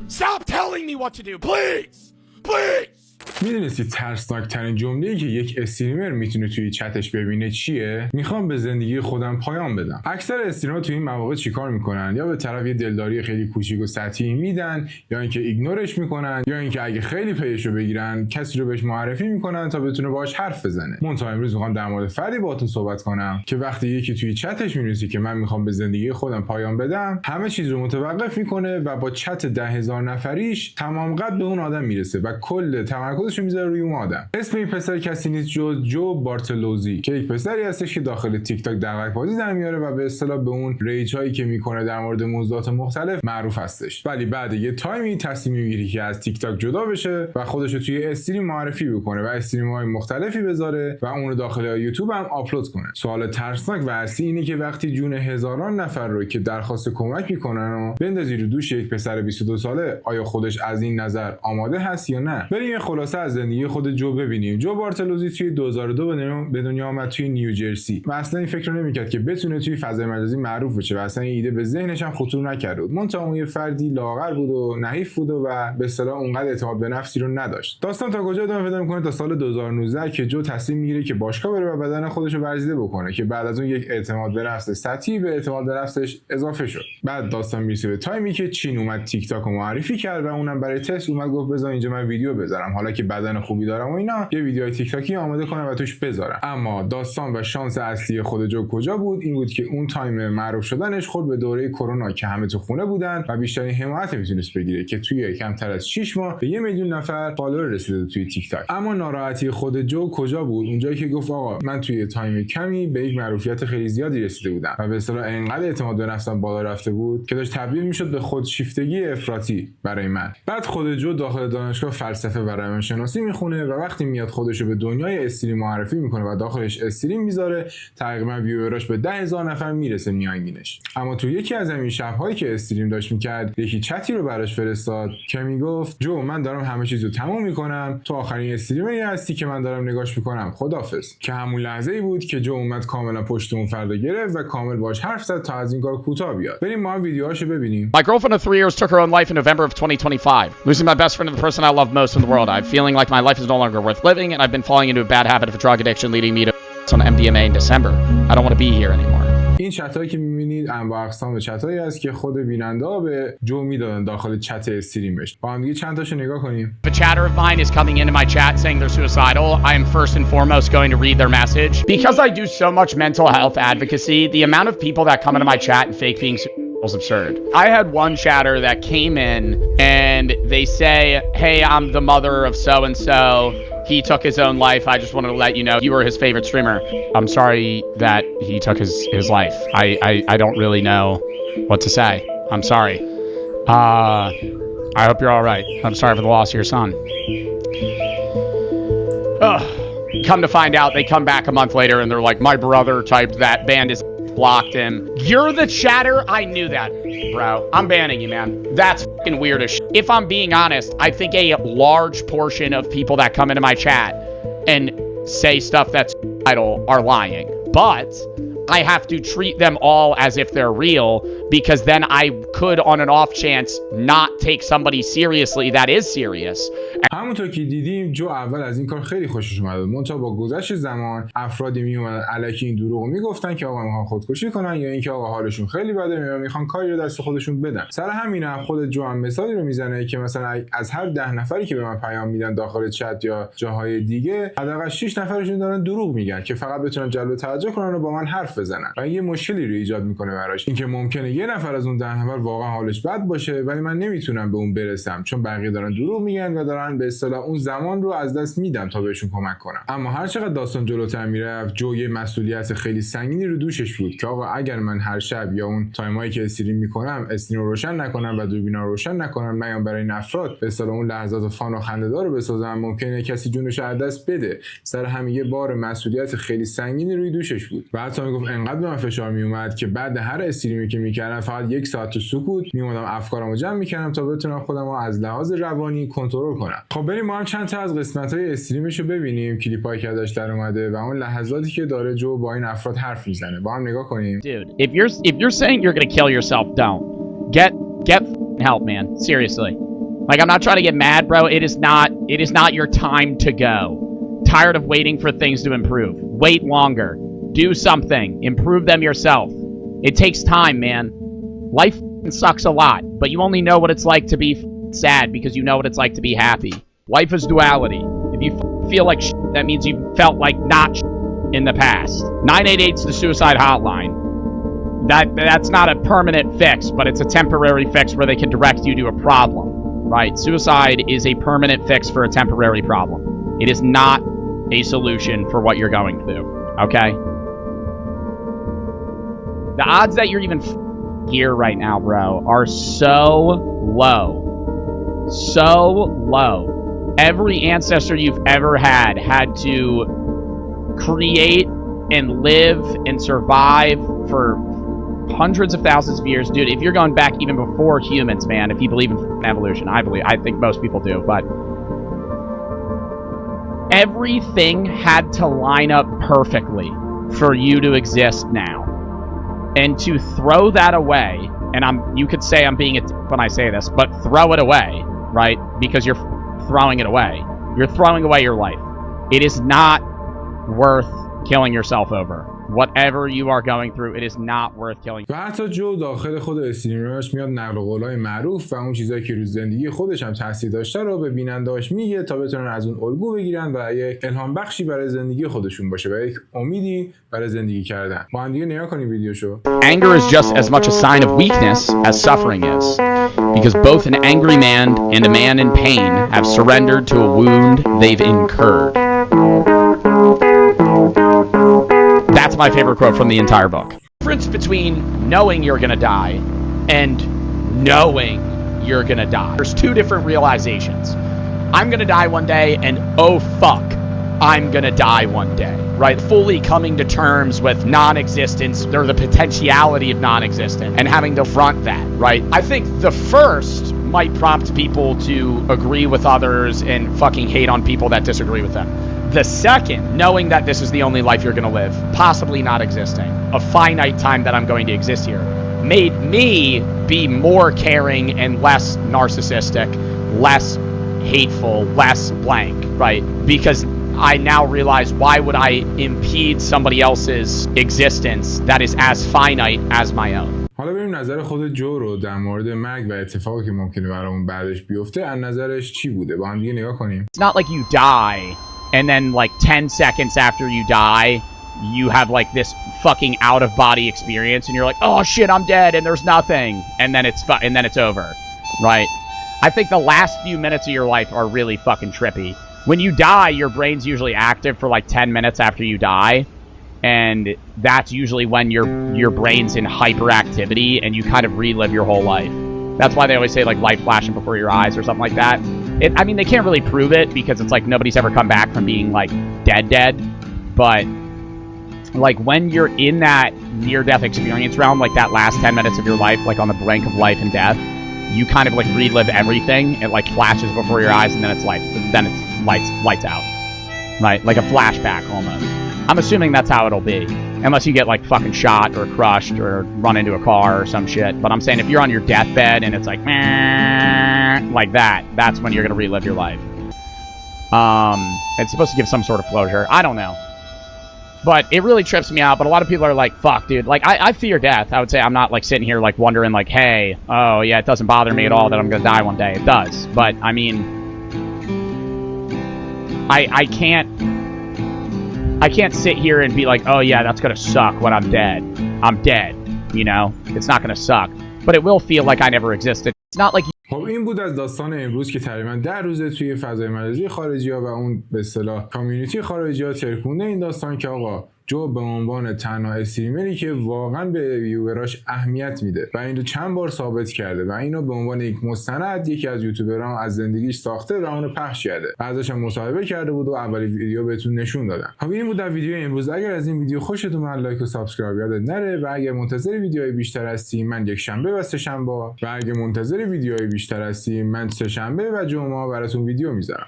Stop telling me what to do, please! Please! میدونستی ترسناکترین جمله‌ای که یک استریمر میتونه توی چتش ببینه چیه؟ میخوام به زندگی خودم پایان بدم. اکثر استریمرها توی این مواقع چیکار میکنن؟ یا به طرف یه دلداری خیلی کوچیک و سطحی میدن، یا اینکه ایگنورش میکنن، یا اینکه اگه خیلی پیشو بگیرن کسی رو بهش معرفی میکنن تا بتونه باهاش حرف بزنه. منتها امروز میخوام در مورد فردی باهاتون صحبت کنم که وقتی یکی توی چتش می‌نویسه که من میخوام به زندگی خودم پایان بدم، همه چیز رو متوقف میکنه و با چت 10,000 نفریش تمام قد به اون آدم میرسه و کل تمرکزش رو میذاره روی اون آدم. اسم این پسر کسی نیست جز جو بارتلوزی که یک پسری هستش که داخل تیک تاک دغدغه بازی در میاره و به اصطلاح به اون ریج هایی که میکنه در مورد موضوعات مختلف معروف هستش. ولی بعد یه تایمی تصمیم میگیره که از تیک تاک جدا بشه و خودش رو توی استریم معرفی بکنه و استریم های مختلفی بذاره و اون رو داخل یوتیوب هم آپلود کنه. سوال ترسناک و اصلی اینه که وقتی جون هزاران نفر رو که درخواست کمک میکنن و بندازی رو دوش یک پسر 22 ساله، آیا خودش از این نظر آماده هست یا نه؟ بریم یه خلاصه از زندگی خود جو ببینیم. جو بارتلوزی توی 2002 به دنیا آمد توی نیوجرسی و اصلا این فکر رو نمی‌کرد که بتونه توی فضای مجازی معروف بشه و اصلا این ایده به ذهنش هم خطور نکرد بود. منتها اون یه فردی لاغر بود و نحیف بود و به اصطلاح اونقدر اعتماد به نفسی رو نداشت. داستان تا کجا ادامه پیدا می‌کنه؟ تا سال 2019 که جو تصمیم میگیره که باشگاه بره و بدن خودش رو ورزیده بکنه که بعد از اون یک اعتماد به نفس سطحی به اعتماد به نفسش اضافه شد. بعد داستان میرسه به تایمی که چین اومد تیک تاک رو معرفی کرد و اونم برای تست اومد گفت بذار اینجا من ویدیو بذارم، حالا که بدن خوبی دارم و اینا، یه ویدیوهای تیک تاکی آماده کنم و توش بذارم. اما داستان و شانس اصلی خود جو کجا بود؟ این بود که اون تایم معروف شدنش خود به دوره کرونا که همه تو خونه بودن و بیشترین حمایت میتونست بگیره که توی کمتر از 6 ماه به 1 میلیون نفر فالوور رسیده توی تیک تاک. اما ناراحتی خود جو کجا بود؟ اونجایی که گفت آقا من توی تایم کمی به یک معروفیت خیلی زیادی رسیده بودم و به اصطلاح انقدر اعتماد به نفسم بالا رفته بود که داشت تبدیل میشد به خودشیفتگی افراطی برای من. بعد خود جو داخل دانشگاه فلسفه و روانشناسی میخونه و وقتی میاد خودشو به دنیای استریم معرفی میکنه و داخلش استریم میذاره، تقریبا ویوراش به 10,000 نفر میرسه میانگینش. اما تو یکی از همین شب‌هایی که استریم داشت میکرد، یکی چتی رو براش فرستاد که میگفت جو من دارم همه چیزو تموم میکنم، تو آخرین استریمری هستی که من دارم نگاش میکنم، خدافظ. که همون لحظه‌ای بود که جو اومد کاملا پشت اون فرد گرفت و کامل باهاش حرف زد تا از این کار کوتاه بیاد. بریم ما هم ویدیوهاشو ببینیم. My girlfriend of 3 years took her own life in November of 2025, losing my best friend and the person I love most in the world. I'm feeling like my life is no longer worth living, and I've been falling into a bad habit of drug addiction, leading me to on MDMA in December. I don't want to be here anymore. این چتایی که می‌بینید انواع اقسام چتایی است که خود بیننده‌ها به جو میدادن داخل چت استریمش. با هم دیگه چند تاشو نگاه کنیم. If a chatter of mine is coming into my chat saying they're suicidal, I am first and foremost going to read their message. Because I do so much mental health advocacy, the amount of people that come into my chat and fake being is absurd. I had one chatter that came in and they say, "Hey, I'm the mother of so and so. He took his own life. I just wanted to let you know you were his favorite streamer. I'm sorry that he took his life. I don't really know what to say. I'm sorry. I hope you're all right. I'm sorry for the loss of your son." Come to find out, they come back a month later and they're like, "My brother typed that, banned his blocked him." You're the chatter? I knew that, bro. I'm banning you, man. That's fucking weird as shit. If I'm being honest, I think a large portion of people that come into my chat and say stuff that's idle are lying. But I have to treat them all as if they're real, because then I could, on an off chance, not take somebody seriously that is serious. همونطور که دیدیم جو اول از این کار خیلی خوشش اومد، منتها با گذشت زمان افرادی میومدن الکی این دروغو میگفتن که آقا میخوان خودکشی کنن یا اینکه آقا حالشون خیلی بده میخوان کاری رو دست خودشون بدن. سر همین هم خود جو هم مثالی رو میزنه که مثلا از هر 10 نفری که به من پیام میدن داخل چت یا جاهای دیگه، حداقل 6 نفرشون دارن دروغ میگن که فقط بتونن جلب توجه کنن و با من حرف بزنن و یه مشکلی رو ایجاد میکنه براش. اینکه ممکنه یه نفر از اون 10 نفر واقعا حالش بد باشه ولی من نمیتونم به اون برسم چون بقیه دارن دروغ میگن و دارن به اصطلاح اون زمان رو از دست میدم تا بهشون کمک کنم. اما هر چقدر داستان جلوتر میرفت، جو یه مسئولیت خیلی سنگینی رو دوشش بود که آقا اگر من هر شب یا اون تایمایی که استریم میکنم استریم رو روشن نکنم و دوربینا رو روشن نکنم، من برای این افراد به اصطلاح اون لحظات فان و خنده‌دار رو بسازم، ممکنه کسی جونش از دست بده. سر همین یه بار مسئولیت خیلی سنگینی روی دوشش بود و حتی میگفت انقدر به من فشار میومد که بعد هر استریمی که میکردم فقط 1 ساعت تو سکوت میومدم افکارمو جمع میکردم تا بتونم خودم رو از لحاظ روانی کنترل کنم. خب بریم ما هم چند تا از قسمت‌های استریمشو ببینیم، کلیپایی که ازش در اومده و اون لحظاتی که داره جو با این افراد حرف میزنه. با هم نگاه کنیم. Dude, if you're saying you're gonna kill yourself, don't. Get help, man. Seriously. Like, I'm not trying to get mad, bro. It is not your time to go. Tired of waiting for things to improve. Wait longer. Do something. Improve them yourself. It takes time, man. Life sucks a lot, but you only know what it's like to be sad because you know what it's like to be happy. Life is duality. If you feel like shit, that means you felt like not shit in the past. 988's the suicide hotline. That's not a permanent fix, but it's a temporary fix where they can direct you to a problem, right? Suicide is a permanent fix for a temporary problem. It is not a solution for what you're going through, okay? The odds that you're even here right now, bro, are so low. So low. Every ancestor you've ever had to create and live and survive for hundreds of thousands of years. Dude, if you're going back even before humans, man, if you believe in evolution, I think most people do, but everything had to line up perfectly for you to exist now. And to throw that away, and you could say I'm being a when I say this, but throw it away, right? Because you're throwing it away. You're throwing away your life. It is not worth killing yourself over. Whatever you are going through, it is not worth killing. و حتی جو داخل خود استریمراش میاد نقل قولای معروف و اون چیزایی که رو زندگی خودش هم تاثیر داشته رو به بیننده‌اش میگه تا بتونن از اون الگو بگیرن و یک الهام بخشی برای زندگی خودشون باشه و یک امیدی برای زندگی کردن. با هم دیگه نگاه کنیم ویدیوشو. Anger is just as much a sign of weakness as suffering is, because both an angry man and a man in pain have surrendered to a wound they've incurred. That's my favorite quote from the entire book. The difference between knowing you're gonna die and knowing you're gonna die. There's two different realizations. I'm gonna die one day, and oh fuck, I'm gonna die one day. Right? Fully coming to terms with non-existence or the potentiality of non-existence and having to front that, right? I think the first might prompt people to agree with others and fucking hate on people that disagree with them. The second, knowing that this is the only life you're going to live, possibly not existing, a finite time that I'm going to exist here, made me be more caring and less narcissistic, less hateful, less blank, right? Because I now realize, why would I impede somebody else's existence that is as finite as my own? حالا بریم نظر خود جو رو در مورد مرگ و اتفاقی که ممکنه برامون بعدش بیفته از نظرش چی بوده. با هم دیگه نگاه کنیم. It's not like you die and then like 10 seconds after you die you have like this fucking out of body experience and you're like, oh shit, I'm dead and there's nothing, and then it's over, right? I think the last few minutes of your life are really fucking trippy. When you die, your brain's usually active for like 10 minutes after you die, and that's usually when your brain's in hyperactivity and you kind of relive your whole life. That's why they always say like light flashing before your eyes or something like that. I mean, they can't really prove it because it's like nobody's ever come back from being like dead, but like when you're in that near-death experience realm, like that last 10 minutes of your life, like on the brink of life and death, you kind of like relive everything. It like flashes before your eyes and then it's lights out, right? Like a flashback almost. I'm assuming that's how it'll be, unless you get like fucking shot or crushed or run into a car or some shit. But I'm saying if you're on your deathbed and it's like like that's when you're gonna relive your life. It's supposed to give some sort of closure. I don't know, but it really trips me out. But a lot of people are like, fuck, dude, like I fear death. I would say I'm not like sitting here like wondering like, hey, oh yeah, it doesn't bother me at all that I'm gonna die one day. It does, but I mean, I can't sit here and be like, oh yeah, that's gonna suck when I'm dead. I'm dead, you know? It's not gonna suck. But it will feel like I never existed. It's not like خب این بود از داستان امروز که تقریبا 10 روزه توی فضای مجازی خارجی‌ها و اون به اصطلاح کامیونیتی خارجی‌ها ترکونده این داستان که آقا جو به عنوان تنها استریمری که واقعا به ویووراش اهمیت میده و اینو چند بار ثابت کرده و اینو به عنوان یک مستند یکی از یوتیوبرها از زندگیش ساخته و اونو پخش کرده. ازش هم مصاحبه کرده بود و اولین ویدیو بهتون نشون دادم. خب این بود در ویدیو امروز. اگر از این ویدیو خوشتون اومد لایک و سابسکرایب یادت نره و اگر منتظر ویدیوهای بیشتر هستی من یک شنبه و سه شنبه و اگر منتظر ویدیوهای بیشتر هستی من سه شنبه و جمعه براتون ویدیو میذارم.